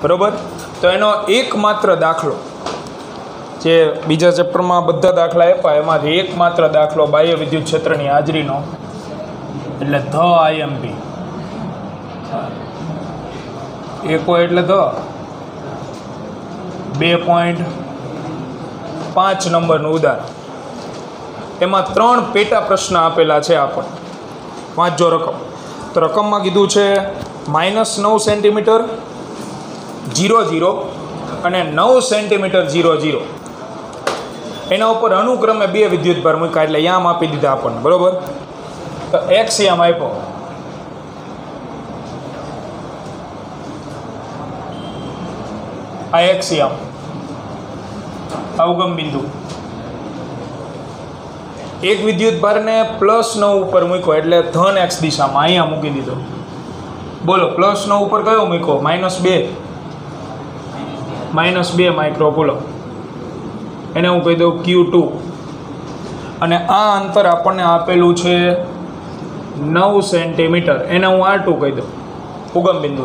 बराबर। तो एनो एकमात्र दाखलो जे बीजा चेप्टरमां बधा दाखला आप्या एमांथी एकमात्र दाखलो बाह्य विद्युत क्षेत्रनी हाजरीनो एटले ध आईएमपी एको एटले ध 2.5 नंबरनुं उदाहरण एमां 3 पेटा प्रश्न आपेला छे आपणे वांचो रकम। तो रकममां कीधुं छे -9 सेंटीमीटर 0 અને 9 સેન્ટીમીટર 0 એના ઉપર અનુક્રમે 2 વિદ્યુત ભાર મૂક્યા એટલે યામ આપી દીધા આપણને બરોબર। તો x યામ આપ્યો, આ x યામ અવગમ બિંદુ એક વિદ્યુત ભારને +9 ઉપર મૂક્યો એટલે ધન x દિશામાં અહીંયા મૂકી દીધો। બોલો +9 ઉપર કયો મૂક્યો? -2 માઇક્રોકુલમ એને હું કહી દઉં Q2 અને આ અંતર આપણને આપેલું છે 9 સેન્ટીમીટર એને હું R2 કહી દઉં ઉગમ બિંદુ।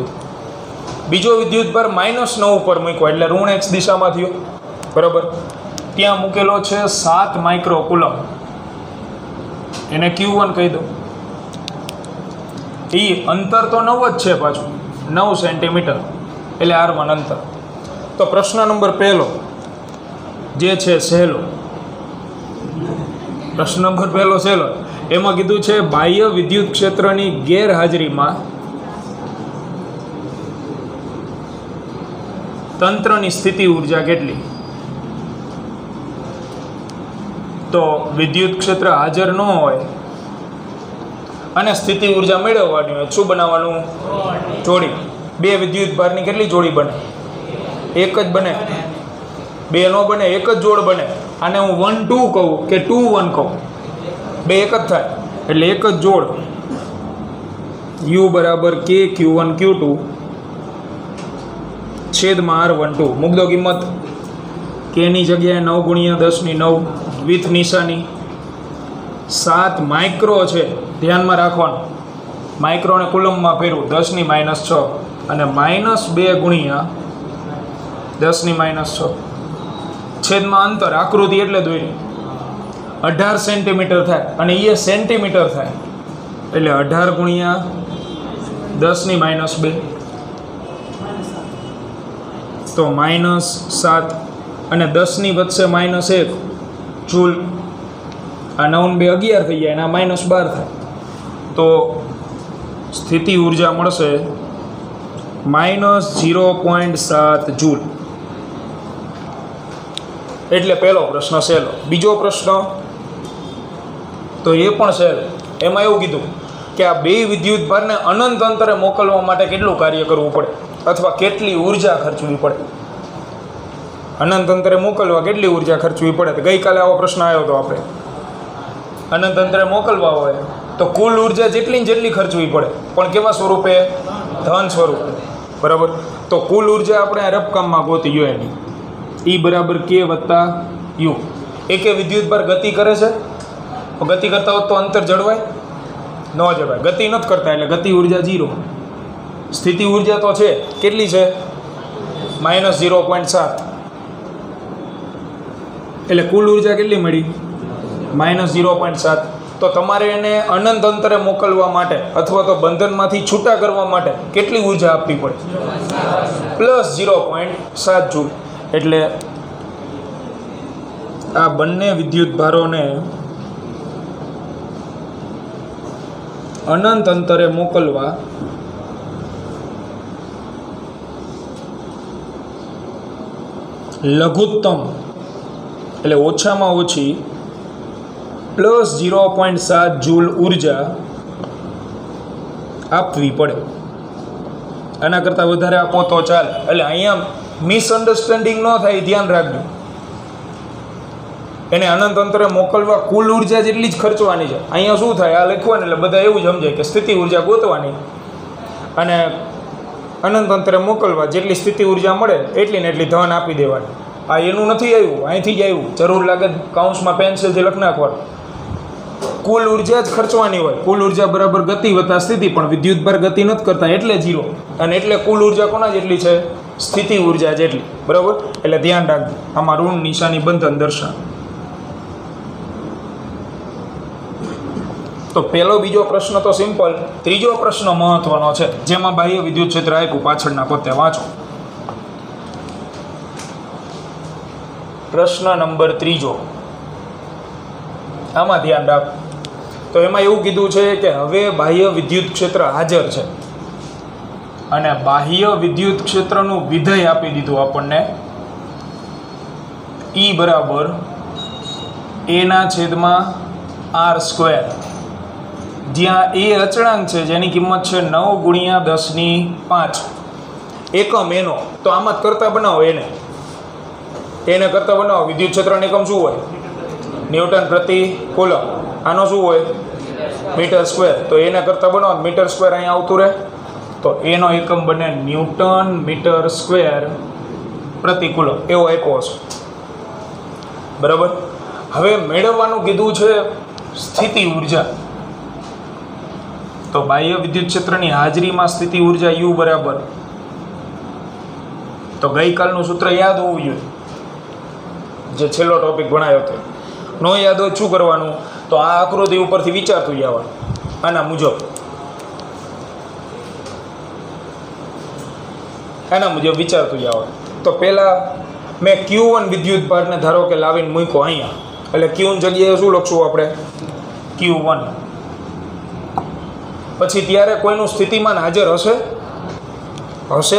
બીજો વિદ્યુત ભાર -9 ઉપર મૂક્યો એટલે ઋણ x દિશામાં થયો બરાબર। ત્યાં મૂકેલો છે 7 માઇક્રોકુલમ એને Q1 કહી દઉં। એ અંતર તો 9 જ છે પાછું 9 સેન્ટીમીટર એટલે R1 અંતર। તો પ્રશ્ન નંબર પહેલો જે છે સહેલો, પ્રશ્ન નંબર પહેલો સહેલો એમાં કીધું છે બાહ્ય વિદ્યુત ક્ષેત્રની ગેરહાજરીમાં તંત્રની સ્થિતિ ઉર્જા કેટલી? તો વિદ્યુત ક્ષેત્ર હાજર ન હોય અને સ્થિતિ ઉર્જા મેળવવાની હોય શું બનાવવાનું? જોડી। 2 વિદ્યુત ભારની કેટલી જોડી બને? એક જ બને, 2 નો બને, એક જ જોડ બને। આને હું 1 2 કહું કે 2 1 કહું, 2 એક જ થાય એટલે એક જ જોડ U બરાબર K Q1 Q2 છેદમાં R12 મૂક દો કિંમત K ની જગ્યાએ 9 × 10⁹ વિથ નિશાની 7 માઇક્રો છે ધ્યાનમાં રાખવાનું, માઇક્રોને કુલમમાં ફેરવું 10⁻6 અને -2 × 10⁻6 છેદમાં અંતર આકૃતિ એટલે દોરી 18 સેન્ટીમીટર થાય અને એ સેન્ટીમીટર થાય એટલે 18 × 10⁻2 તો -7 અને 10 ની વચ્ચે -1 જૂલ, આ 9 2 11 થઈ જાય અને આ -12 થાય તો સ્થિતિ ઉર્જા મળશે -0.7 જૂલ। એટલે પહેલો પ્રશ્ન સહેલો। બીજો પ્રશ્ન તો એ પણ સહેલો, એમાં એવું કીધું કે આ 2 વિદ્યુત ભારને અનંત અંતરે મોકલવા માટે કેટલું કાર્ય કરવું પડે અથવા કેટલી ઉર્જા ખર્ચવી પડે? અનંત અંતરે મોકલવા કેટલી ઉર્જા ખર્ચવી પડે? તો ગઈકાલે આવો પ્રશ્ન આવ્યો હતો આપણે, અનંત અંતરે મોકલવા હોય તો કુલ ઉર્જા જેટલી ને જેટલી ખર્ચવી પડે પણ કેવા સ્વરૂપે? ધન સ્વરૂપે બરાબર। તો કુલ ઉર્જા આપણે આ રફકામમાં ગોતી જોઈએ એની E બરાબર K + U। એકે વિદ્યુત ભાર ગતિ કરે છે, ગતિ કરતા હોત તો અંતર જળવાય ન જળવાય, ગતિ નથી કરતા એટલે ગતિ ઉર્જા 0, સ્થિતિ ઉર્જા તો છે કેટલી છે? -0.7 એટલે કુલ ઉર્જા કેટલી મળી? -0.7। તો તમારે એને અનંત અંતરે મોકલવા માટે અથવા તો બંધનમાંથી છૂટા કરવા માટે કેટલી ઉર્જા આપવી પડે? +0.7 જૂલ। એટલે આ બંને વિદ્યુત ભારોને અનંત અંતરે મોકલવા લઘુત્તમ એટલે ઓછામાં ઓછી +0.7 જૂલ ઉર્જા આપવી પડે। આના કરતાં વધારે આપો તો ચાલે। એટલે અહીંયા મિસઅન્ડરસ્ટેન્ડિંગ ન થાય ધ્યાન રાખજો। એને અનંત અંતરે મોકલવા કુલ ઉર્જા જેટલી જ ખર્ચવાની છે। અહીંયા શું થાય આ લખવાનું એટલે બધા એવું સમજાય કે સ્થિતિ ઉર્જા ગોતવાની અને અનંત અંતરે મોકલવા જેટલી સ્થિતિ ઉર્જા મળે એટલી ને એટલી ધન આપી દેવાની। આ એનું નથી આવ્યું, અહીંથી જ આવ્યું, જરૂર લાગે કાઉન્સમાં પેન્સિલથી લખી નાખવાનું। કુલ ઉર્જા જ ખર્ચવાની હોય, કુલ ઉર્જા બરાબર ગતિ વત્તા સ્થિતિ, પણ વિદ્યુત ભાર ગતિ નથી કરતા એટલે 0 અને એટલે કુલ ઉર્જા કોના જેટલી છે? સ્થિતિ ઉર્જા જેટલી, બરાબર. એટલે ધ્યાન રાખજો, આમાં ઋણ નિશાની બંધન દર્શાવે. તો પહેલો બીજો પ્રશ્ન તો સિમ્પલ. ત્રીજો પ્રશ્ન મહત્વનો છે, જેમાં બાહ્ય વિદ્યુત ક્ષેત્ર આપ્યું પાછળના પત્તે વાંચો. પ્રશ્ન નંબર 3 આમાં ધ્યાન રાખો. તો એમાં એવું કીધું છે કે હવે બાહ્ય વિદ્યુત ક્ષેત્ર હાજર છે અને બાહ્ય વિદ્યુત ક્ષેત્રનું વિધેય આપી દીધું આપણને E બરાબર a/r², જ્યાં એ અચળાંક છે જેની કિંમત છે 9 × 10⁵ એકમ એનો. તો આમાં જ કરતા બનાવો, એને કરતા બનાવો. વિદ્યુત ક્ષેત્રનો એકમ શું હોય? ન્યૂટન પ્રતિ કુલમ. આનો શું હોય? Metre square. તો એને કરતા બનાવો, મીટર સ્ક્વેર અહીંયા આવતું રહે, તો એનો એકમ બને ન્યૂટન મીટર સ્ક્વેર પ્રતિ કુલમ. એવો આપ્યો છે, બરાબર. હવે મેળવવાનું કીધું છે સ્થિતિ ઉર્જા. તો બાહ્ય વિદ્યુત ક્ષેત્રની હાજરીમાં સ્થિતિ ઉર્જા U બરાબર, તો ગઈકાલનું સૂત્ર યાદ હોવું જોઈએ, જે છેલ્લો ટોપિક ભણાયો હતો. નો યાદ હોય શું કરવાનું? તો આ આકૃતિ ઉપરથી વિચારતું જવાનું આના મુજબ વિચારતું જવાનું. તો પહેલાં મેં Q1 વિદ્યુત ભારને ધારો કે લાવીને મૂક્યો અહીંયા, એટલે Q જગ્યાએ શું લખશું આપણે? Q1. પછી ત્યારે કોઈનું સ્થિતિમાન હાજર હશે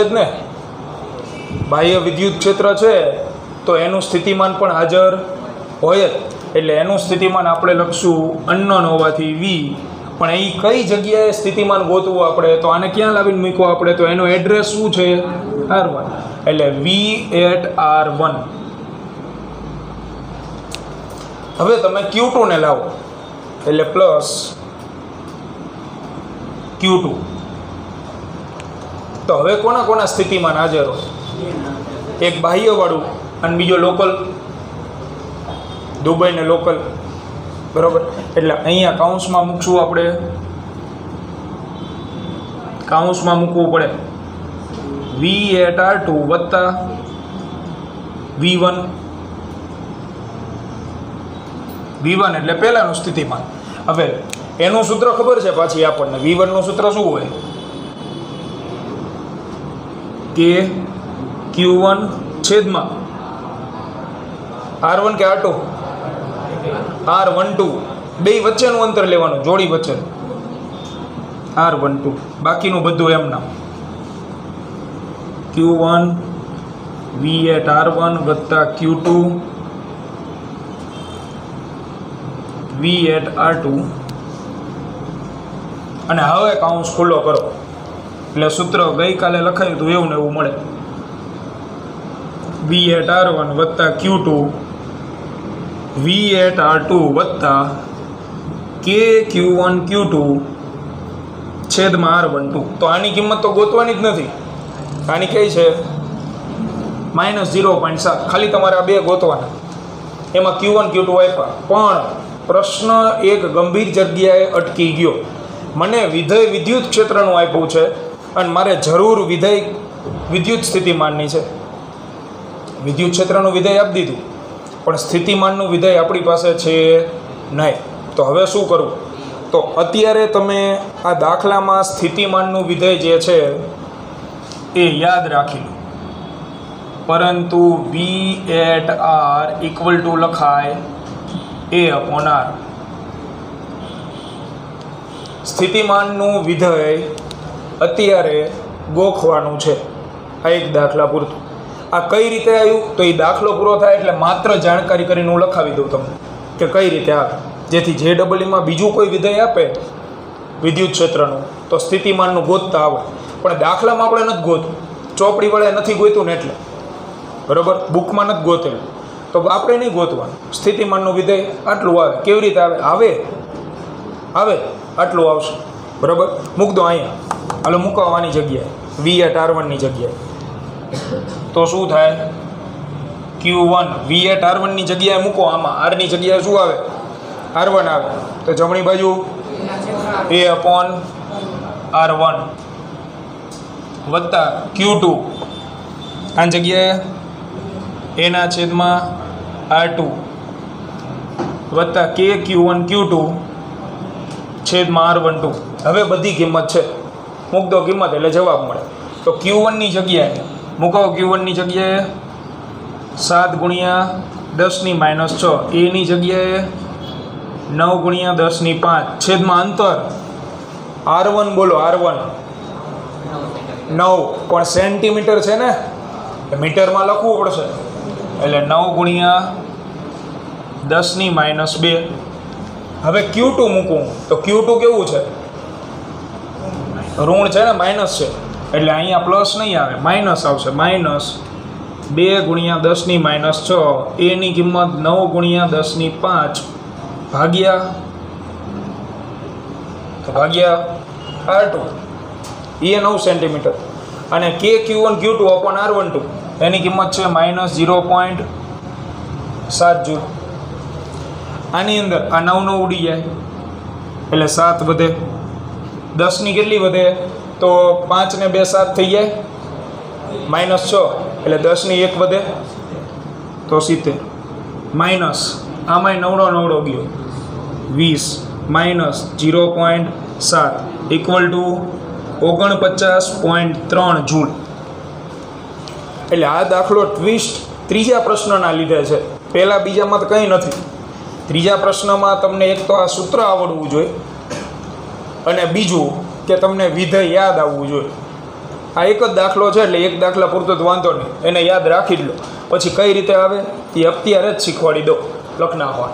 જ ને. બાહ્ય વિદ્યુત ક્ષેત્ર છે તો એનું સ્થિતિમાન પણ હાજર હોય જ, એટલે એનું સ્થિતિમાન આપણે લખશું અનનોન હોવાથી V. પણ એ કઈ જગ્યાએ સ્થિતિમાન ગોતવું આપણે? તો આને ક્યાં લાવીને મૂકવો આપણે? તો એનો એડ્રેસ શું છે? R1. એટલે V@R1. હવે તમે Q2 ને લાવો, એટલે પ્લસ Q2. તો હવે કોના સ્થિતિમાન હાજર હોય? એક બાહ્ય વાળું અને બીજો લોકલ, દુબઈ ને લોકલ, બરાબર. એટલે અહીંયા કાઉન્સમાં મૂકશું આપણે, કાઉન્સમાં મૂકવું પડે V@R2 વત્તા V1. V1 એટલે પહેલાનું સ્થિતિમાન. હવે એનું સૂત્ર ખબર છે પાછી આપણને. V1 નું સૂત્ર શું હોય? કે Q1 છેદમાં R1 કે R2? R12. બે વચ્ચેનું અંતર લેવાનું, જોડી વચ્ચેનું R12. બાકીનું બધું એમના Q1 V@R1 વત્તા Q2 V@R2. અને હવે કાઉન્સ ખુલ્લો કરો, એટલે સૂત્ર ગઈકાલે લખાયું હતું એવું ને એવું મળે. V@R1 વત્તા Q2 V@R2 વત્તા KQ1 Q2 છેદમાં R12. તો આની કિંમત તો ગોતવાની જ નથી. આની કઈ છે? -0.7. ખાલી તમારે આ બે ગોતવાના. એમાં Q1 Q2 આપ્યા, પણ પ્રશ્ન એક ગંભીર જગ્યાએ અટકી ગયો. મને વિધેય વિદ્યુત ક્ષેત્રનું આપ્યું છે અને મારે જરૂર વિધેય વિદ્યુત સ્થિતિમાનની છે. વિદ્યુત ક્ષેત્રનું વિધેય આપી દીધું, પણ સ્થિતિમાનનું વિધેય આપણી પાસે છે નહીં. તો હવે શું કરવું? તો અત્યારે તમે આ દાખલામાં સ્થિતિમાનનું વિધેય જે છે એ યાદ રાખી લો, પરંતુ V@R = લખાય A/R. સ્થિતિમાનનું વિધેય અત્યારે ગોખવાનું છે. આ એક દાખલા પૂરતું. આ કઈ રીતે આવ્યું? તો એ દાખલો પૂરો થાય એટલે માત્ર જાણકારી કરીને હું લખાવી દઉં તમને કે કઈ રીતે આવે, જેથી JEE-માં બીજું કોઈ વિધેય આપે વિદ્યુત ક્ષેત્રનું તો સ્થિતિમાનનું ગોતતા આવે. પણ દાખલામાં આપણે નથી ગોતું, ચોપડીવાળાએ નથી ગોતું ને, એટલે બરાબર બુકમાં નથી ગોતેલું, તો આપણે નહીં ગોતવાનું. સ્થિતિમાનનું વિધેય આટલું આવે. કેવી રીતે આવે? આવે આટલું આવશે, બરાબર. મૂક દો અહીંયા, હાલો મૂકવાની જગ્યાએ V@R1ની જગ્યાએ. તો શું થાય? Q1 V@R1ની જગ્યાએ મૂકો, આમાં R ની જગ્યાએ શું આવે? R1 આવે. તો જમણી બાજુ A/R1 વત્તા Q2 આ જગ્યાએ એના છેદમાં R2 વત્તા કે Q1 Q2 છેદમાં R12. હવે બધી કિંમત છે, મૂક દો કિંમત એટલે જવાબ મળે. તો Q1 ની જગ્યાએ મૂકો, Q1 ની જગ્યાએ 7 ગુણ્યા 10 - 6, એ ની જગ્યાએ 9 ગુણ્યા 10 - 5 છેદમાં અંતર R1 બોલો, R1 9 પણ સેન્ટીમીટર છે ને, મીટરમાં લખવું પડશે એટલે 9 ગુણ્યા 10 - 2. હવે Q2 મૂકું તો Q2 કેવું છે, ઋણ છે ને, માઇનસ છે એટલે અહીંયા પ્લસ નહીં આવે, માઇનસ આવશે. -2 ગુણ્યા 10 - 6, એની કિંમત 9 ગુણ્યા 10 - 5 ભાગ્યા R2, એ 9 સેન્ટીમીટર. અને કે Q1 Q2 અપોન R12 એની કિંમત છે -0.7 જૂલ. આની અંદર આ 9 ઉડી જાય એટલે 7 વધે, 10 ની કેટલી વધે તો 5 ને 2 7 થઈ જાય, -6 એટલે 10 ની 1 વધે તો 70, માઇનસ આમાંય 9 ગયો 20 -0.7 = 49.3 જૂલ. એટલે આ દાખલો ટ્વિસ્ટ ત્રીજા પ્રશ્નના લીધે છે, પહેલા બીજામાં તો કંઈ નથી. ત્રીજા પ્રશ્નમાં તમને એક તો આ સૂત્ર આવડવું જોઈએ અને બીજું કે તમને વિધેય યાદ આવવું જોઈએ. આ એક જ દાખલો છે એટલે એક દાખલા પૂરતો જ વાંધો નહીં, એને યાદ રાખી જ લો. પછી કઈ રીતે આવે એ અત્યારે જ શીખવાડી દો, લખ નાખવા.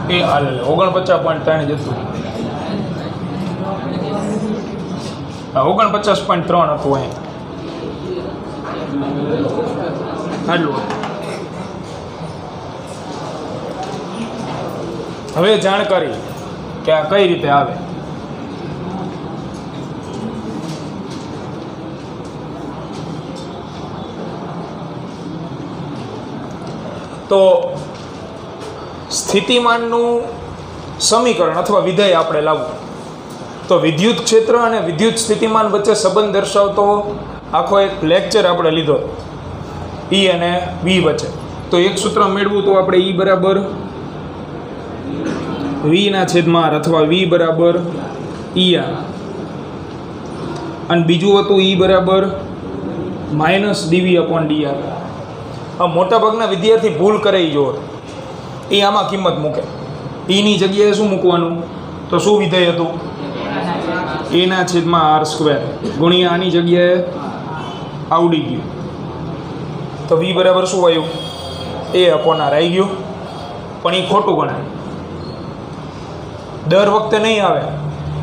એ હાલ 49.3 જતું, 49.3 હતું અહીંયા આટલું. હવે જાણકારી કે આ કઈ રીતે આવે. તો સ્થિતિમાનનું સમીકરણ અથવા વિધેય આપણે લાવવું તો વિદ્યુત ક્ષેત્ર અને વિદ્યુત સ્થિતિમાન વચ્ચે સંબંધ દર્શાવતો આખો એક લેક્ચર આપણે લીધો E અને V વચ્ચે. તો એક સૂત્ર મેળવું તો આપણે E બરાબર V ના છેદમાં R અથવા V બરાબર ER, અને બીજું હતું E બરાબર -dV/dr. આ મોટાભાગના વિદ્યાર્થી ભૂલ કરે જો એ આમાં કિંમત મૂકે. E ની જગ્યાએ શું મૂકવાનું તો શું વિધેય હતું, A ના છેદમાં R² ગુણ્યા આની જગ્યાએ આવડી ગયું તો V બરાબર શું આવ્યું, A/R આવી ગયું. પણ એ ખોટું ગણાય, દર વખતે નહીં આવે,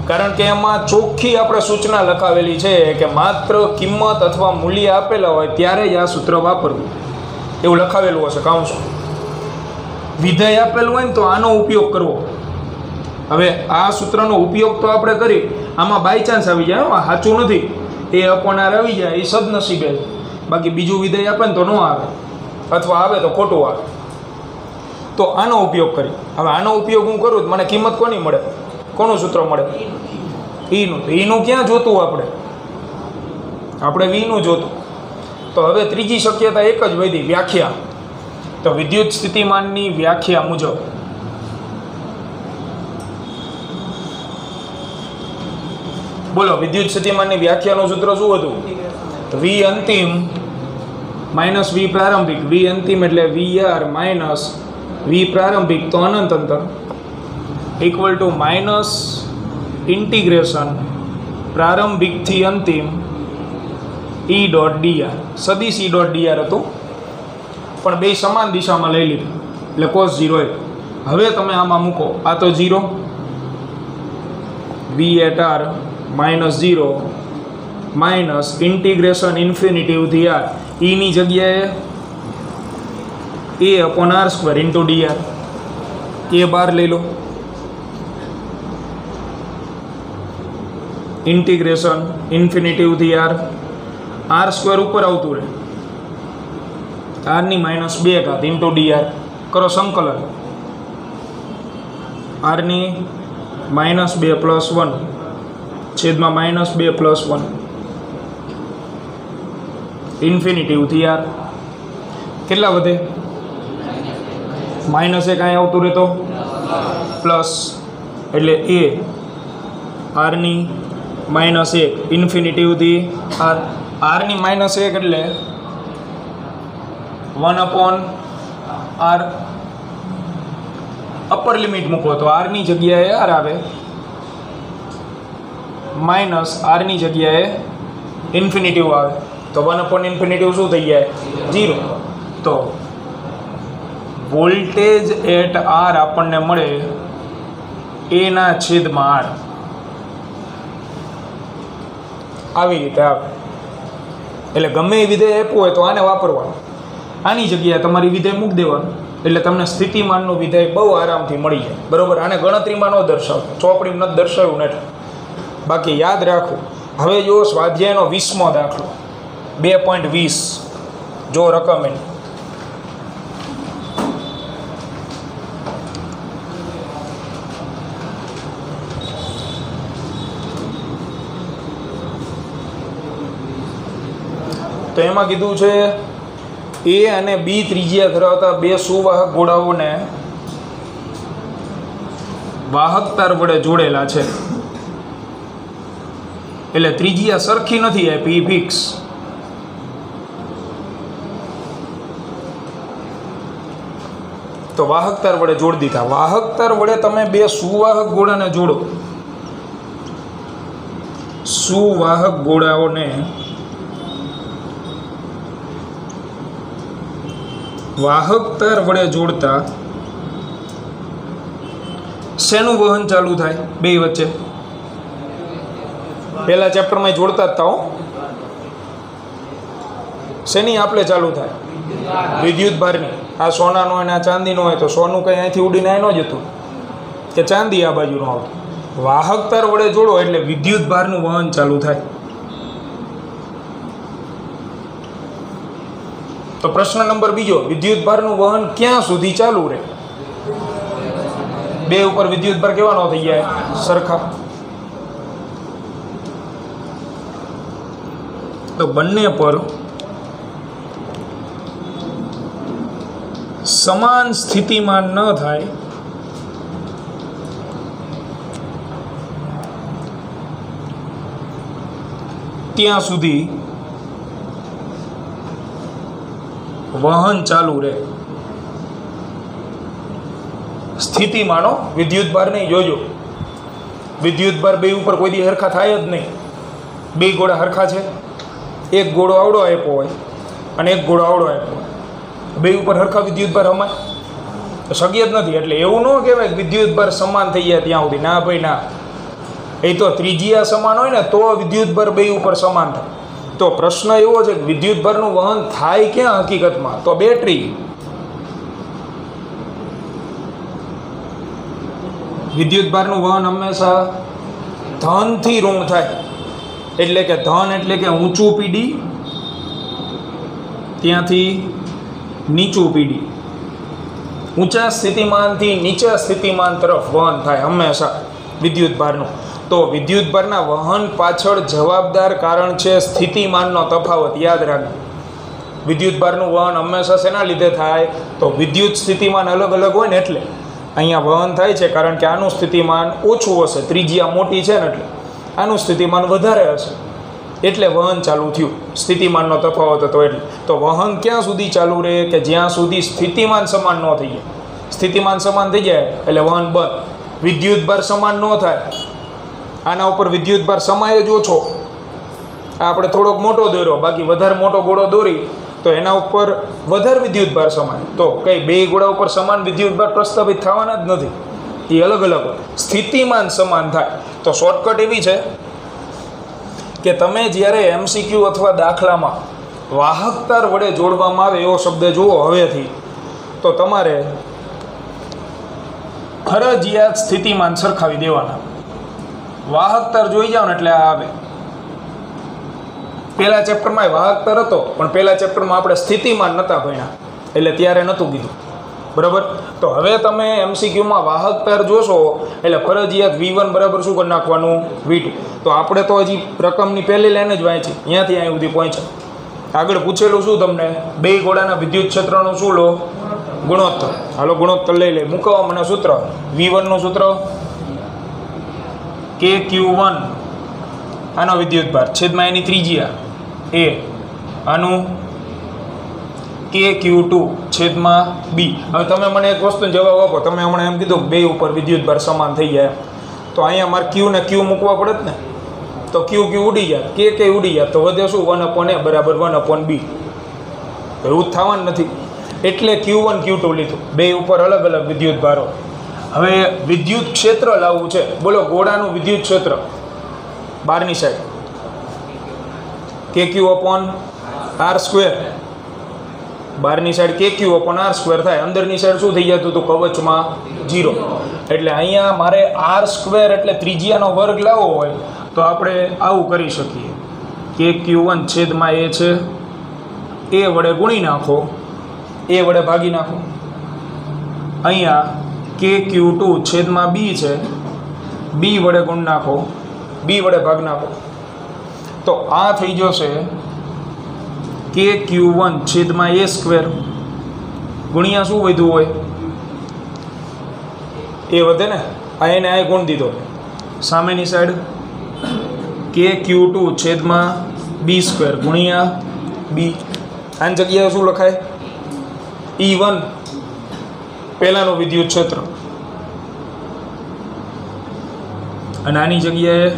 કારણ કે એમાં ચોખ્ખી આપણે સૂચના લખાવેલી છે કે માત્ર કિંમત અથવા મૂલ્ય આપેલા હોય ત્યારે જ આ સૂત્ર વાપરવું, એવું લખાવેલું હશે કાઉન્સમાં. વિધેય આપેલું હોય ને તો આનો ઉપયોગ કરવો. હવે આ સૂત્રનો ઉપયોગ તો આપણે કરી, આમાં બાય ચાન્સ આવી જાય, સાચું નથી, A/R આવી જાય એ સદનસીબે, બાકી બીજું વિધેય આપે ને તો ન આવે, અથવા આવે તો ખોટું આવે. તો આનો ઉપયોગ કરી. હવે આનો ઉપયોગ હું કરું મને કિંમત કોની મળે, કોનું સૂત્ર મળે, Eનું. Eનું ક્યાં જોતું આપણે Vનું જોતું. તો હવે ત્રીજી શક્યતા એક જ વધી, વ્યાખ્યા. તો વિદ્યુત સ્થિતિમાનની વ્યાખ્યા મુજબ બોલો, વિદ્યુત સ્થિતિમાનની વ્યાખ્યાનું સૂત્ર શું હતું, V અંતિમ માઇનસ V પ્રારંભિક. V અંતિમ એટલે VR માઇનસ V પ્રારંભિક, તો અનંત અંતર = માઇનસ ઇન્ટિગ્રેશન પ્રારંભિકથી અંતિમ E.dr. સદિશ E.dr હતું પણ બે સમાન દિશામાં લઈ લીધું એટલે cos 0. હવે તમે આમાં મૂકો, આ તો 0, V/R -0 માઇનસ ઇન્ટિગ્રેશન ઇન્ફિનિટીથી R, E ની જગ્યાએ A/R² dr. A બાર લઈ લો, ઇન્ટિગ્રેશન ઇન્ફિનિટીવથી આર સ્ક્વેર ઉપર આવતું રહે, આરની -2 ઇન્ટુ dr કરો સંકલન, આરની -2 + 1 છેદમાં -2 + 1 ઇન્ફિનિટીવથી કેટલા વધે? -1 અહીં આવતું રહે તો પ્લસ, એટલે એ આરની -1 ઇન્ફિનિટીવથી આરની -1 એટલે 1/r અપર લિમિટ મૂકો તો આરની જગ્યાએ આર આવે, માઇનસ આરની જગ્યાએ ઇન્ફિનિટીવ આવે, તો 1/∞ શું થઈ જાય? 0. તો વોલ્ટેજ એટ આર આપણને મળે એના છેદમાં આર, આવી રીતે આવે. એટલે ગમે એ વિધેય આપ્યું હોય તો આને વાપરવાનું, આની જગ્યાએ તમારી વિધેય મૂકી દેવાનું, એટલે તમને સ્થિતિમાનનું વિધેય બહુ આરામથી મળી જાય. બરાબર, આને ગણતરીમાં ન દર્શાવવું, ચોપડીમાં નથી દર્શાવ્યું ને. બાકી યાદ રાખવું. હવે જો સ્વાધ્યાયનો 20મો દાખલો 2.20 જો રકમ એની તો એમાં કીધું છે એ અને બી ત્રિજ્યા ધરાવતા બે સુવાહક ગોળાઓને વાહક તાર વડે જોડેલા છે, એટલે ત્રિજ્યા સરખી નથી આપી, ફિક્સ. તો વાહક તાર વડે જોડી દીધા. વાહક તાર વડે તમે બે સુવાહક ગોળાને જોડો, સુવાહક ગોળાઓને વાહક તાર વડે જોડતા શેનું વહન ચાલુ થાય બે વચ્ચે? પહેલા ચેપ્ટરમાં જોડતા જ હતા. શેની આપણે ચાલુ થાય? વિદ્યુત ભારની. આ સોનાનો હોય ને આ ચાંદીનો હોય તો સોનું કંઈ અહીંથી ઉડીને અહીં ન જતું, કે ચાંદી આ બાજુ ન આવતું. વાહક તાર વડે જોડો એટલે વિદ્યુત ભારનું વહન ચાલુ થાય. તો પ્રશ્ન નંબર બીજો, વિદ્યુત ભારનું વહન ક્યાં સુધી ચાલુ રહે? બે ઉપર વિદ્યુત ભાર કેવાનો થઈ જાય? સરખા. તો બંને પર સમાન સ્થિતિમાન ન થાય ત્યાં સુધી વહન ચાલુ રહે. સ્થિતિમાનો વિદ્યુત ભાર નહીં, જોજો વિદ્યુત ભાર બે ઉપર કોઈ દી હરખા થાય જ નહીં. બે ગોળા હરખા છે, એક ગોળો આવડો આપ્યો હોય અને એક ગોળો આવડો આપ્યો હોય, બે ઉપર હરખા વિદ્યુત ભાર અમાય તો શક્ય જ નથી. એટલે એવું ન કહેવાય કે વિદ્યુત ભાર સમાન થઈ જાય ત્યાં સુધી. ના ભાઈ ના, એ તો ત્રિજ્યા સમાન હોય ને તો વિદ્યુત ભાર બે ઉપર સમાન થાય. તો પ્રશ્ન એવો છે કે વિદ્યુત ભારનું વહન થાય ક્યાં હકીકતમાં? તો બેટરી. વિદ્યુત ભારનું વહન હંમેશા ધનથી ઋણ થાય, એટલે કે ધન એટલે કે ઊંચું પીડી ત્યાંથી નીચું પીડી, ઊંચા સ્થિતિમાનથી નીચા સ્થિતિમાન તરફ વહન થાય હંમેશા વિદ્યુત ભારનું. તો વિદ્યુત ભારના વહન પાછળ જવાબદાર કારણ છે સ્થિતિમાનનો તફાવત. યાદ રાખજો, વિદ્યુત ભારનું વહન હંમેશા શેના લીધે થાય? તો વિદ્યુત સ્થિતિમાન અલગ અલગ હોય ને એટલે અહીંયા વહન થાય છે, કારણ કે આનું સ્થિતિમાન ઓછું હશે, ત્રિજ્યા મોટી છે ને એટલે આનું સ્થિતિમાન વધારે હશે, એટલે વહન ચાલુ થયું. સ્થિતિમાનનો તફાવત હતો એટલે. તો વહન ક્યાં સુધી ચાલુ રહે? કે જ્યાં સુધી સ્થિતિમાન સમાન ન થઈ જાય. સ્થિતિમાન સમાન થઈ જાય એટલે વહન બંધ. વિદ્યુત ભાર સમાન ન થાય, આના ઉપર વિદ્યુત ભાર સમાય જ ઓછો. આપણે થોડોક મોટો દોર્યો, બાકી વધારે મોટો ગોળો દોરી તો એના ઉપર વધારે વિદ્યુત ભાર સમાય. તો કંઈ બે ગોળા ઉપર સમાન વિદ્યુત ભાર પ્રસ્થાપિત થવાના જ નથી, એ અલગ અલગ હોય. સ્થિતિમાન સમાન થાય. તો શોર્ટકટ એવી છે કે તમે જ્યારે MCQ અથવા દાખલામાં વાહક તાર વડે જોડવામાં આવે એવો શબ્દ જુઓ હવેથી, તો તમારે ફરજિયાત સ્થિતિમાન સરખાવી દેવાના. વાહકતર જોઈ જાઓ ને એટલે આ આવે. પહેલા ચેપ્ટરમાં વાહકતર હતો, પણ પહેલા ચેપ્ટરમાં આપણે સ્થિતિમાન નહોતા ભણ્યા એટલે ત્યારે નહોતું કીધું. બરાબર. તો હવે તમે MCQમાં વાહકતર જોશો એટલે ફરજિયાત V1 બરાબર શું કરી નાખવાનું? V2. તો આપણે તો હજી રકમની પહેલી લાઈન જ વાંચી, અહીંયાથી અહીં સુધી પહોંચ્યા. આગળ પૂછેલું શું તમને? બે ગોળાના વિદ્યુત ક્ષેત્રનું શું લો? ગુણોત્તર. હાલો ગુણોત્તર લઈ લે. મૂકવા મને સૂત્ર. V1 નું સૂત્ર KQ1 આનો વિદ્યુતભાર છેદમાં એની ત્રિજ્યા A, આનું KQ2 છેદમાં B. હવે તમે મને એક વસ્તુનો જવાબ આપો. તમે હમણાં એમ કીધું બે ઉપર વિદ્યુતભાર સમાન થઈ જાય, તો અહીંયા મારે Q ને Q મૂકવા પડે જ ને. તો Q ઉડી જાય, K ઉડી જાય, તો વધે શું? 1/A બરાબર 1/B. એવું જ થવાનું નથી. એટલે Q1 Q2 લીધું, બે ઉપર અલગ અલગ વિદ્યુત ભારો. હવે વિદ્યુત ક્ષેત્ર લાવવું છે. બોલો ગોળાનું વિદ્યુત ક્ષેત્ર બહારની સાઈડ KQ/R², બહારની સાઈડ KQ/R² થાય. અંદરની સાઈડ શું થઈ જતું હતું? કવચમાં 0. એટલે અહીંયા મારે R² એટલે ત્રિજ્યાનો વર્ગ લાવવો હોય તો આપણે આવું કરી શકીએ. KQ1 છેદમાં A છે, A વડે ગુણી નાખો, A વડે ભાગી નાખો. અહીંયા KQ2 છેદમાં B છે, B વડે ગુણ નાખો, B વડે ભાગ નાખો. તો આ થઈ જશે KQ1 છેદમાં A² ગુણ્યા શું વધ્યું હોય? એ વધે ને. આ એને આ ગુણ દીધો. સામેની સાઈડ KQ2 છેદમાં B² ગુણ્યા B. આની જગ્યાએ શું લખાય? E1 પહેલાનું વિદ્યુત ક્ષેત્ર, અને આની જગ્યાએ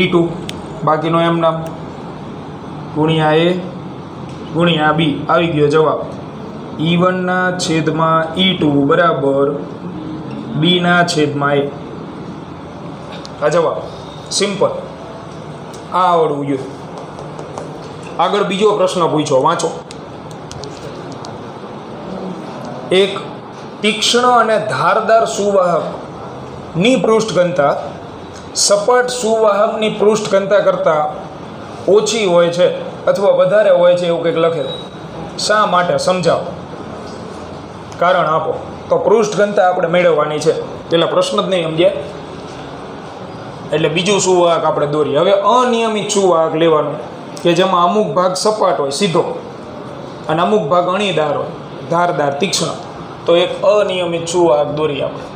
E2 બાકીનો એમ નામ ગુણ્યા A ગુણ્યા B. આવી ગયો જવાબ. E1 ના છેદમાં E2 બરાબર B ના છેદમાં A. આ જવાબ સિમ્પલ. આ આવડવું જોઈએ. આગળ બીજો પ્રશ્ન પૂછો, વાંચો. એક તીક્ષ્ણ અને ધારદાર સુવાહકની પૃષ્ઠ ઘનતા સપાટ સુવાહકની પૃષ્ઠ ઘનતા કરતાં ઓછી હોય છે અથવા વધારે હોય છે એવું કંઈક લખેલું. શા માટે? સમજાવો, કારણ આપો. તો પૃષ્ઠ ઘનતા આપણે મેળવવાની છે. એટલે પ્રશ્ન જ નહીં સમજ્યા એટલે બીજું સુવાહક આપણે દોરીએ. હવે અનિયમિત સુવાહક લેવાનું કે જેમાં અમુક ભાગ સપાટ હોય સીધો અને અમુક ભાગ અણીદાર હોય, ધારદાર, તીક્ષ્ણ. તો એક અનિયમિત સુવાહક દોરી આપણે.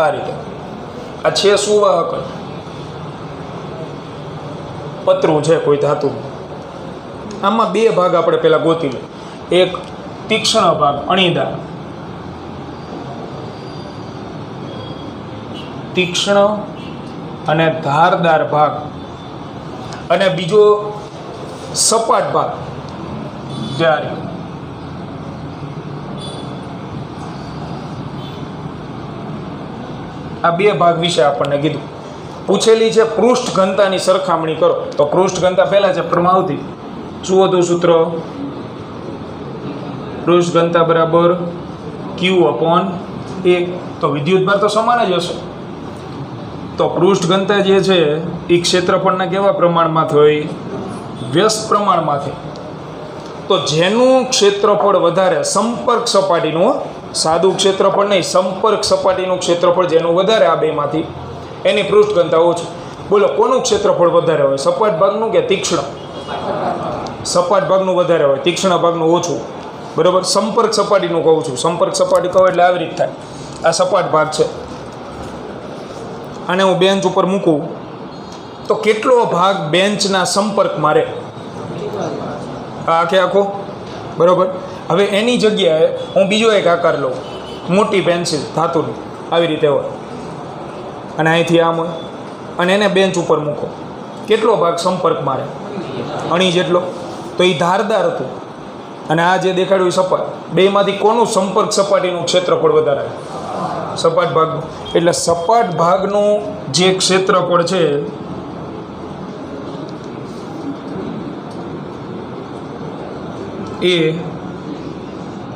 આ રીતે આ છે સુવાહક, પતરું છે કોઈ ધાતુ. આમાં બે ભાગ આપણે પહેલા ગોતી લે. એક તીક્ષ્ણ ભાગ અણીદાર, તીક્ષ્ણ અને ધારદાર ભાગ, અને બીજો સપાટ ભાગ જારી. આ બે ભાગ વિશે આપણને કીધું. પૂછેલી છે પૃષ્ઠ ઘનતાની સરખામણી કરો. તો પૃષ્ઠ ઘનતા પહેલા ચેપ્ટરમાં આવતી. શું હતું સૂત્ર? પૃષ્ઠ ઘનતા બરાબર Q/A. તો વિદ્યુતભાર તો સમાન જ હશે. તો પૃષ્ઠ ઘનતા જે છે એ ક્ષેત્રફળના કેવા પ્રમાણમાં થઈ? વ્યસ્ત પ્રમાણમાંથી. તો જેનું ક્ષેત્રફળ વધારે, સંપર્ક સપાટીનું, સાદું ક્ષેત્રફળ નહીં, સંપર્ક સપાટીનું ક્ષેત્રફળ જેનું વધારે આ બેમાંથી, એની પૃષ્ઠ ઘનતા ઓછી. બોલો કોનું ક્ષેત્રફળ વધારે હોય? સપાટ ભાગનું કે તીક્ષ્ણ? સપાટ ભાગનું વધારે હોય, તીક્ષ્ણ ભાગનું ઓછું. બરાબર. સંપર્ક સપાટીનું કહું છું. સંપર્ક સપાટી કહું એટલે આવી રીતે થાય. આ સપાટ ભાગ છે. અને હું બેન્ચ ઉપર મૂકું તો કેટલો ભાગ બેન્ચના સંપર્કમાં રહે? આખે આખો. બરાબર. હવે એની જગ્યાએ હું બીજો એક આકાર લઉં, મોટી પેન્સિલ ધાતુની, આવી રીતે હોય, અને અહીંથી આમ હોય, અને એને બેન્ચ ઉપર મૂકો. કેટલો ભાગ સંપર્કમાં રહે? અણી જેટલો. તો એ ધારદાર હતું અને આ જે દેખાડ્યું એ સપાટ. બેમાંથી કોનું સંપર્ક સપાટીનું ક્ષેત્રફળ વધારે? સપાટ ભાગનું. એટલે સપાટ ભાગનું જે ક્ષેત્રફળ છે એ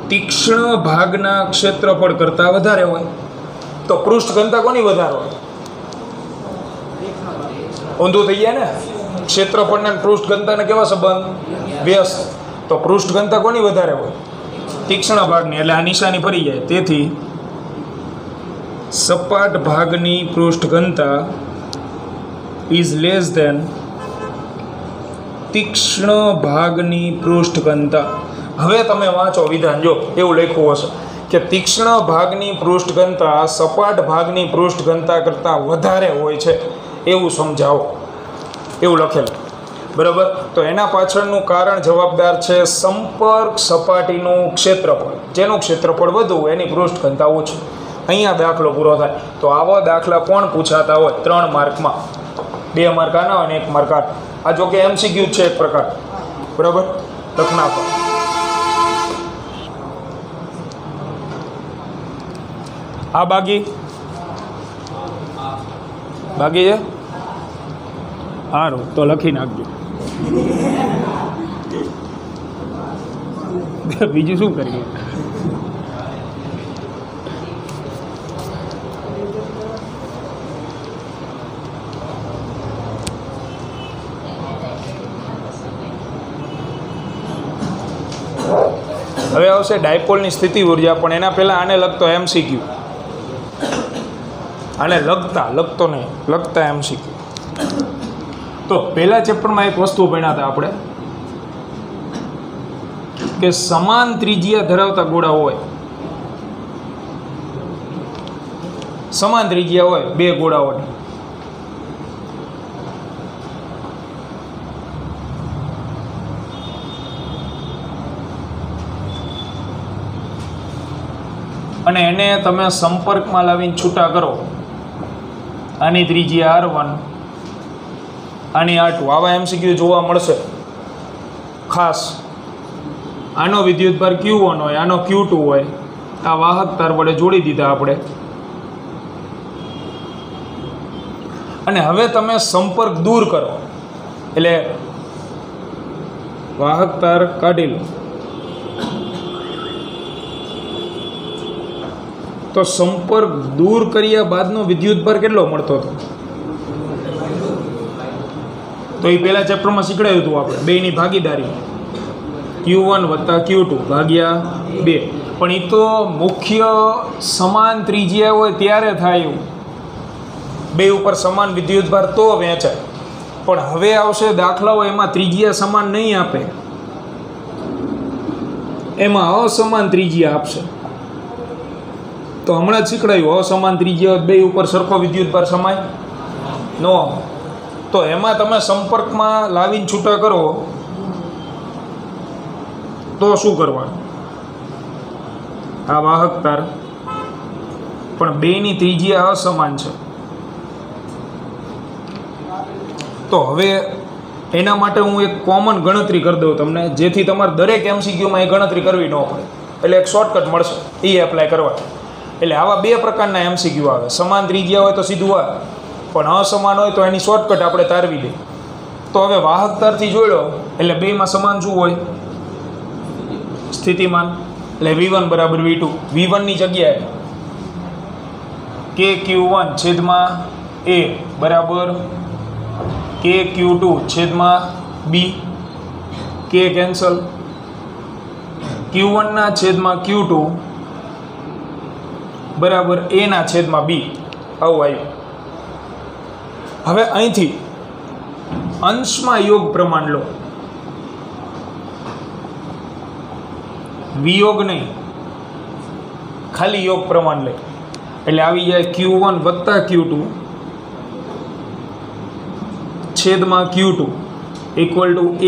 તીક્ષ્ણ ભાગના ક્ષેત્રફળ કરતાં વધારે હોય તો પૃષ્ઠ ઘનતા કોની વધારે હોય? ઊંધું થઈ ગયા ને, ક્ષેત્રફળના પૃષ્ઠ ઘનતાને કેવા સંબંધ? વ્યસ્ત. તો પૃષ્ઠ ઘનતા કોની વધારે હોય? તીક્ષ્ણ ભાગની. એટલે આ નિશાની ફરી જાય. તેથી સપાટ ભાગની પૃષ્ઠ ઘનતા ઇઝ લેસ ધેન તીક્ષ્ણ ભાગની પૃષ્ઠ ઘનતા. હવે તમે વાંચો વિધાન, જો એવું લખ્યું હશે કે તીક્ષ્ણ ભાગની પૃષ્ઠ ઘનતા સપાટ ભાગની પૃષ્ઠ ઘનતા કરતાં વધારે હોય છે એવું સમજાવો, એવું લખેલું. બરાબર. તો એના પાછળનું કારણ જવાબદાર છે સંપર્ક સપાટીનું ક્ષેત્રફળ. જેનું ક્ષેત્રફળ વધુ એની પૃષ્ઠ ઘનતા ઓછું. અહીંયા દાખલો પૂરો થાય. તો આવા દાખલા કોણ પૂછાતા હોય 3 માર્કમાં? 2 માર્ક આના અને 1 માર્ક આ. આ જો કે MCQ છે એક પ્રકાર. બરાબર, લખ નાખો. આ બાકી છે. સારું, તો લખી નાખજો. બીજું શું કરીએ? હવે આવશે ડાયપોલની સ્થિતિ ઉર્જા, પણ એના પહેલાં આને લગતો MCQ. આને લગતો નહીં, લગતા MCQ. તો પહેલા ચેપ્ટરમાં એક વસ્તુ ભણ્યા હતા આપણે કે સમાન ત્રિજ્યા ધરાવતા ગોળા હોય, સમાન ત્રિજ્યા હોય 2 ગોળાઓની, અને એને તમે સંપર્કમાં લાવીને છૂટા કરો. આની ત્રિજ્યા R1, આની R2. આવા MCQ જોવા મળશે ખાસ. આનો વિદ્યુતભાર Q1 હોય, આનો Q2 હોય. આ વાહક તાર વડે જોડી દીધા આપણે. અને હવે તમે સંપર્ક દૂર કરો, એટલે વાહક તાર કાઢી લો. તો સંપર્ક દૂર કર્યા બાદનો વિદ્યુતભાર કેટલો મળતો હતો? તો એ પહેલા ચેપ્ટરમાં શીખડાયું હતું આપણે, બેની ભાગીદારી Q1 + Q2 ભાગ્યા 2. પણ એ તો મુખ્ય સમાન ત્રિજ્યા હોય ત્યારે થાય એવું, 2 ઉપર સમાન વિદ્યુતભાર તો વહેંચાય. પણ હવે આવશે દાખલાઓ, એમાં ત્રિજ્યા સમાન નહીં આપે, એમાં અસમાન ત્રિજ્યા આપશે. તો હમણાં જ શીખડાયું, અસમાન ત્રિજ્યા 2 ઉપર સરખો વિદ્યુતભાર સમાય નો. તો એમાં તમે સંપર્કમાં લાવીને છૂટા કરો તો શું કરવાનું? આ વાહક તાર પણ 2ની ત્રિજ્યા અસમાન છે. તો હવે એના માટે હું એક કોમન ગણતરી કરી દઉં તમને, જેથી તમારે દરેક MCQમાં એ ગણતરી કરવી ન પડે. એટલે એક શોર્ટકટ મળશે, એ એપ્લાય કરવા. એટલે આવા 2 પ્રકારના MCQ આવે. સમાન ત્રિજ્યા હોય તો સીધું આવે, પણ અસમાન હોય તો એની શોર્ટકટ આપણે તારવી દઈએ. તો હવે વાહક તારથી જોડ્યો એટલે 2માં સમાન શું હોય? સ્થિતિમાન. એટલે V1 = V2. V1ની જગ્યાએ KQ1 છેદમાં A બરાબર KQ2 છેદમાં B. K cancel. Q1 ના છેદમાં Q2 બરાબર A ના છેદમાં B. આવું આવ્યું. હવે અહીંથી અંશમાં યોગ પ્રમાણ લો, વિયોગ નહીં, ખાલી યોગ પ્રમાણ લે. એટલે આવી જાય Q1 + Q2 છેદમાં Q2 =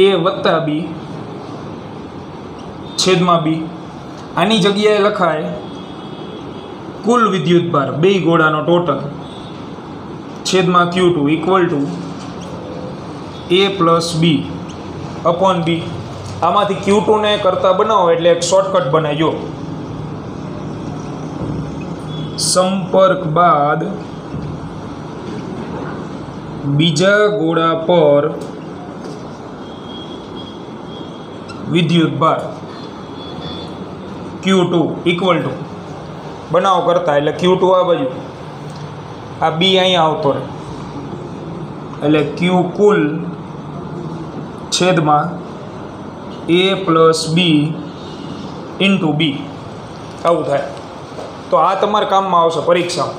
A + B છેદમાં B. આની જગ્યાએ લખાય કુલ વિદ્યુતભાર 2 ગોળાનો ટોટલ છેદમાં Q2 = A + B / B. આમાંથી Q2 ને કરતા બનાવો એટલે એક શોર્ટકટ બનાવ્યો. સંપર્ક બાદ બીજા ગોળા પર વિદ્યુતભાર Q2 ઇક્વલ ટુ બનાવો કરતા એટલે Q2 આ બાજુ, આ બી અહીંયા આવતો રહે એટલે Q કુલ છેદમાં A plus B into B આવું થાય. તો આ તમારા કામમાં આવશે પરીક્ષામાં.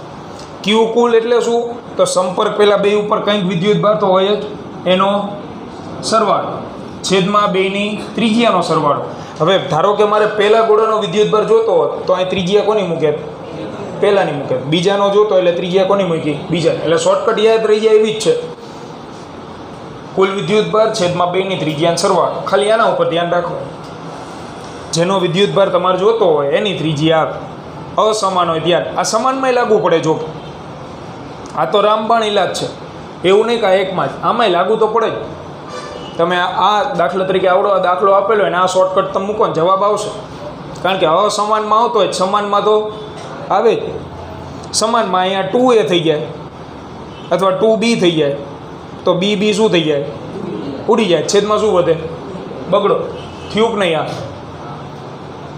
Q કુલ એટલે શું? તો સંપર્ક પહેલાં બે ઉપર કંઈક વિદ્યુતભાર તો હોય જ, એનો સરવાળો છેદમાં બેની ત્રિજ્યાનો સરવાળો. હવે ધારો કે મારે પહેલા ગોળાનો વિદ્યુતભાર જોતો હોત તો અહીં ત્રિજ્યા કોની મૂકે? પહેલાંની મૂકે. બીજાનો જોતો એટલે ત્રિજ્યા કોની મૂકી? બીજા. એટલે શોર્ટકટ યાદ રહી જાય એવી જ છે. કુલ વિદ્યુતભાર છેદમાં બેની ત્રિજ્યાનો સરવાળો. ખાલી આના ઉપર ધ્યાન રાખો. જેનો વિદ્યુતભાર તમારે જોતો હોય એની ત્રિજ્યા અસમાન હોય ત્યારે આ સમાનમાંય લાગુ પડે. જો આ તો રામબાણ ઇલાજ છે, એવું નહીં કે આ એકમાં જ, આમાંય લાગુ તો પડે જ. તમે આ દાખલા તરીકે આવડો આ દાખલો આપેલો હોય ને આ શોર્ટકટ તમે મૂકો ને જવાબ આવશે. કારણ કે અસમાનમાં આવતો હોય સમાનમાં તો આવે જ. સમાનમાં અહીંયા 2A થઈ જાય અથવા 2B થઈ જાય તો બી શું થઈ જાય? ઉડી જાય. છેદમાં શું વધે? બગડો. થયું કે નહીં?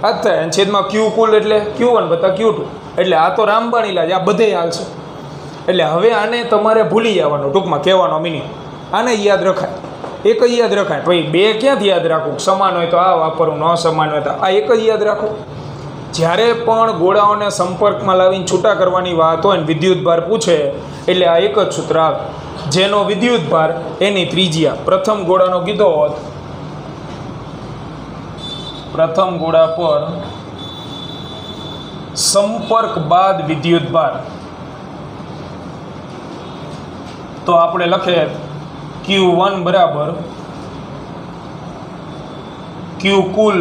આ જ થાય. અને છેદમાં Q કુલ એટલે Q1 વત્તા Q2 એટલે આ તો રામબાણ ઇલાજ, આ બધે હાલશે. એટલે હવે આને તમારે ભૂલી જવાનું, ટૂંકમાં કહેવાનો મિનિંગ આને યાદ રખાય, એક જ યાદ રખાય. ભાઈ બે ક્યાંથી યાદ રાખવું? સમાન હોય તો આ વાપરવું, ન સમાન હોય તો આ એક જ યાદ રાખો. જ્યારે પણ ગોળાઓને સંપર્કમાં લાવીને છૂટા કરવાની વાત હોય ને વિદ્યુતભાર પૂછે એટલે આ એક જ સૂત્ર આવે. જેનો વિદ્યુતભાર એની ત્રિજ્યા. પ્રથમ ગોળાનો કીધો હોત, પ્રથમ ગોળા પર સંપર્ક બાદ વિદ્યુતભાર તો આપણે લખીએ Q1 બરાબર Q કુલ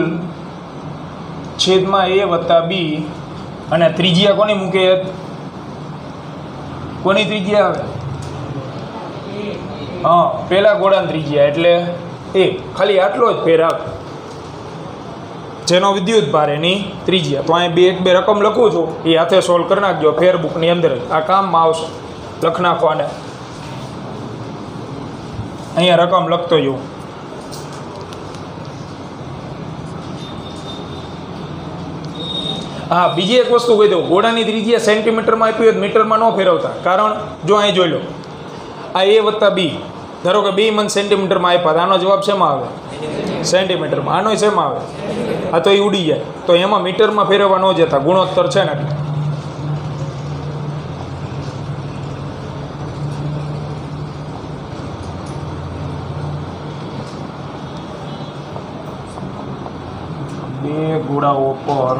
છેદમાં A વત્તા બી અને ત્રિજ્યા કોની મૂકે? કોની ત્રિજ્યા આવે? હા, પહેલા ગોળાની ત્રિજ્યા એટલે A. ખાલી આટલો જ ફેર આવે. જેનો વિદ્યુતભાર એની ત્રિજ્યા. તો અહીં એક બે રકમ લખું છું, એ હાથે સોલ્વ કરી નાખજો ફેરબુકની અંદર જ. આ કામમાં આવશે. લખ નાખો આને. અહીંયા રકમ લખતો જવું. હા, બીજી એક વસ્તુ કહી દઉં. ગોળાની ત્રિજ્યા સેન્ટીમીટરમાં આપી હોય મીટરમાં ન ફેરવતા. કારણ જો અહીં જોઈ લો, આ A વત્તા બી, ધારો કે બી મને સેન્ટીમીટરમાં આપ્યા, આનો જવાબ શેમાં આવે? સેન્ટીમીટરમાં. આનો શેમાં આવે? આ તો એ ઉડી જાય. તો એમાં મીટરમાં ફેરવવા ન જતા, ગુણોત્તર છે ને એટલે. બે ગોળાઓ પર